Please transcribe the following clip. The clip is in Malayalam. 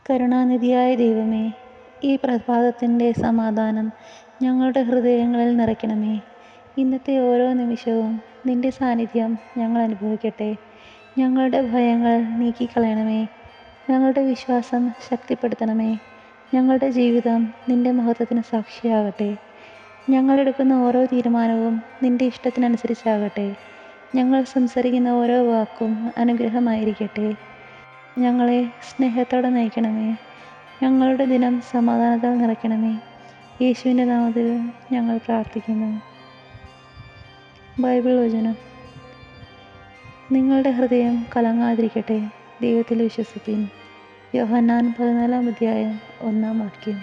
കരുണാനിധിയായ ദൈവമേ, ഈ പ്രഭാതത്തിൻ്റെ സമാധാനം ഞങ്ങളുടെ ഹൃദയങ്ങളിൽ നിറയ്ക്കണമേ. ഇന്നത്തെ ഓരോ നിമിഷവും നിൻ്റെ സാന്നിധ്യം ഞങ്ങൾ അനുഭവിക്കട്ടെ. ഞങ്ങളുടെ ഭയങ്ങൾ നീക്കിക്കളയണമേ. ഞങ്ങളുടെ വിശ്വാസം ശക്തിപ്പെടുത്തണമേ. ഞങ്ങളുടെ ജീവിതം നിൻ്റെ മഹത്വത്തിന് സാക്ഷിയാകട്ടെ. ഞങ്ങളെടുക്കുന്ന ഓരോ തീരുമാനവും നിൻ്റെ ഇഷ്ടത്തിനനുസരിച്ചാകട്ടെ. ഞങ്ങൾ സംസാരിക്കുന്ന ഓരോ വാക്കും അനുഗ്രഹമായിരിക്കട്ടെ. ഞങ്ങളെ സ്നേഹത്തോടെ നയിക്കണമേ. ഞങ്ങളുടെ ദിനം സമാധാനത്താൽ നിറയ്ക്കണമേ. യേശുവിൻ്റെ നാമത്തിൽ ഞങ്ങൾ പ്രാർത്ഥിക്കുന്നു. ബൈബിൾ വചനം: നിങ്ങളുടെ ഹൃദയം കലങ്ങാതിരിക്കട്ടെ, ദൈവത്തിൽ വിശ്വസിപ്പിൻ. യോഹന്നാൻ 14-ാം അധ്യായം 1-ാം വാക്യം.